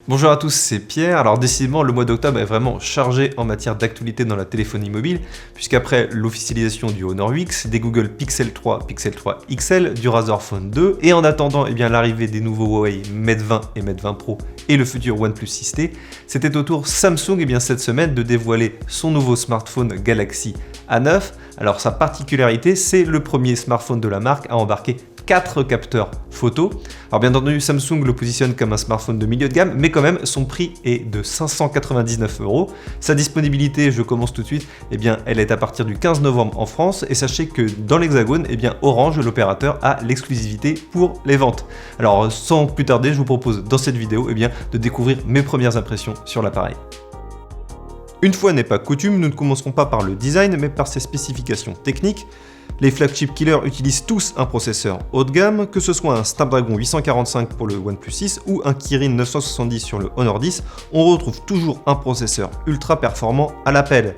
Bonjour à tous, c'est Pierre. Alors décidément, le mois d'octobre est vraiment chargé en matière d'actualité dans la téléphonie mobile, puisqu'après l'officialisation du Honor X, des Google Pixel 3, Pixel 3 XL, du Razer Phone 2, et en attendant l'arrivée des nouveaux Huawei Mate 20 et Mate 20 Pro et le futur OnePlus 6T, c'était au tour Samsung cette semaine de dévoiler son nouveau smartphone Galaxy A9. Alors sa particularité, c'est le premier smartphone de la marque à embarquer 4 capteurs photo. Alors bien entendu, Samsung le positionne comme un smartphone de milieu de gamme, mais quand même, son prix est de 599 €. Sa disponibilité, je commence tout de suite, elle est à partir du 15 novembre en France, et sachez que dans l'Hexagone, Orange, l'opérateur, a l'exclusivité pour les ventes. Alors sans plus tarder, je vous propose dans cette vidéo de découvrir mes premières impressions sur l'appareil. Une fois n'est pas coutume, nous ne commencerons pas par le design, mais par ses spécifications techniques. Les flagship killers utilisent tous un processeur haut de gamme, que ce soit un Snapdragon 845 pour le OnePlus 6 ou un Kirin 970 sur le Honor 10, on retrouve toujours un processeur ultra performant à l'appel.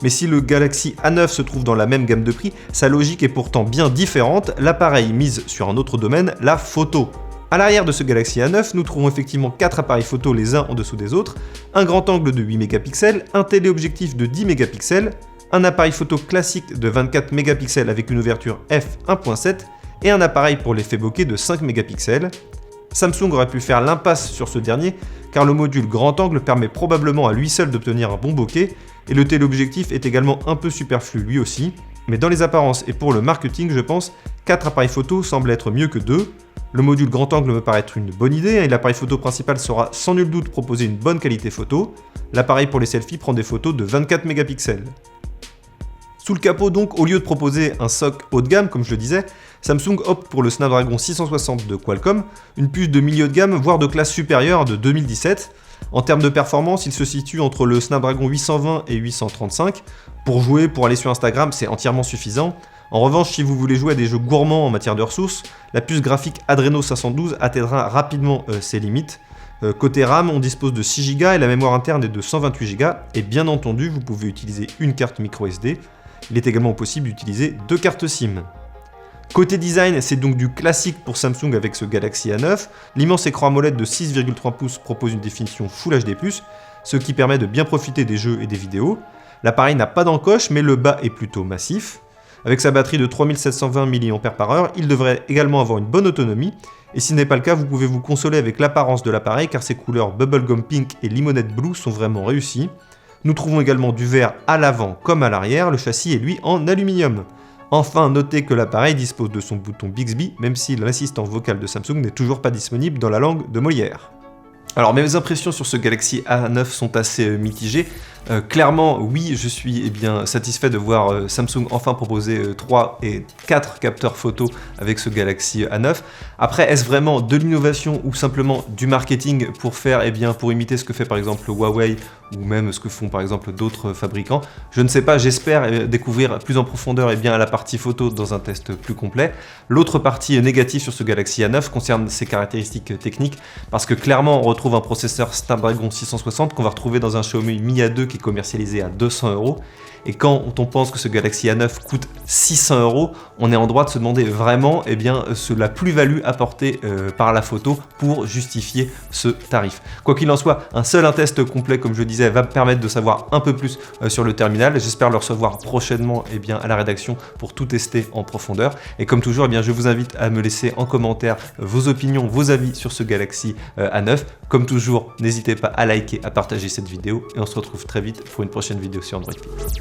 Mais si le Galaxy A9 se trouve dans la même gamme de prix, sa logique est pourtant bien différente, l'appareil mise sur un autre domaine, la photo. À l'arrière de ce Galaxy A9, nous trouvons effectivement 4 appareils photo les uns en dessous des autres, un grand angle de 8 mégapixels, un téléobjectif de 10 mégapixels, un appareil photo classique de 24 mégapixels avec une ouverture f1.7 et un appareil pour l'effet bokeh de 5 mégapixels. Samsung aurait pu faire l'impasse sur ce dernier car le module grand angle permet probablement à lui seul d'obtenir un bon bokeh et le téléobjectif est également un peu superflu lui aussi. Mais dans les apparences et pour le marketing, je pense, 4 appareils photo semblent être mieux que 2. Le module grand angle me paraît être une bonne idée et l'appareil photo principal saura sans nul doute proposer une bonne qualité photo. L'appareil pour les selfies prend des photos de 24 mégapixels. Sous le capot donc, au lieu de proposer un SoC haut de gamme, comme je le disais, Samsung opte pour le Snapdragon 660 de Qualcomm, une puce de milieu de gamme, voire de classe supérieure de 2017. En termes de performance, il se situe entre le Snapdragon 820 et 835. Pour jouer, pour aller sur Instagram, c'est entièrement suffisant. En revanche, si vous voulez jouer à des jeux gourmands en matière de ressources, la puce graphique Adreno 512 atteindra rapidement ses limites. Côté RAM, on dispose de 6 Go et la mémoire interne est de 128 Go, et bien entendu, vous pouvez utiliser une carte microSD. Il est également possible d'utiliser 2 cartes SIM. Côté design, c'est donc du classique pour Samsung avec ce Galaxy A9. L'immense écran AMOLED de 6,3 pouces propose une définition Full HD+, ce qui permet de bien profiter des jeux et des vidéos. L'appareil n'a pas d'encoche, mais le bas est plutôt massif. Avec sa batterie de 3720 mAh, il devrait également avoir une bonne autonomie. Et si ce n'est pas le cas, vous pouvez vous consoler avec l'apparence de l'appareil car ses couleurs Bubblegum Pink et Limonette Blue sont vraiment réussies. Nous trouvons également du verre à l'avant comme à l'arrière, le châssis est lui en aluminium. Enfin, notez que l'appareil dispose de son bouton Bixby, même si l'assistant vocal de Samsung n'est toujours pas disponible dans la langue de Molière. Alors mes impressions sur ce Galaxy A9 sont assez mitigées. Clairement, oui, je suis satisfait de voir Samsung enfin proposer 3 et 4 capteurs photo avec ce Galaxy A9. Après, est-ce vraiment de l'innovation ou simplement du marketing pour faire, pour imiter ce que fait par exemple Huawei ou même ce que font par exemple d'autres fabricants? Je ne sais pas, j'espère découvrir plus en profondeur la partie photo dans un test plus complet. L'autre partie négative sur ce Galaxy A9 concerne ses caractéristiques techniques parce que clairement on retrouve un processeur Snapdragon 660 qu'on va retrouver dans un Xiaomi Mi A2 qui est commercialisé à 200 €. Et quand on pense que ce Galaxy A9 coûte 600 €, on est en droit de se demander vraiment la plus-value apportée par la photo pour justifier ce tarif. Quoi qu'il en soit, un test complet, comme je disais, va me permettre de savoir un peu plus sur le terminal. J'espère le recevoir prochainement à la rédaction pour tout tester en profondeur. Et comme toujours, je vous invite à me laisser en commentaire vos opinions, vos avis sur ce Galaxy A9. Comme toujours, n'hésitez pas à liker, à partager cette vidéo et on se retrouve très vite pour une prochaine vidéo sur Android Pix.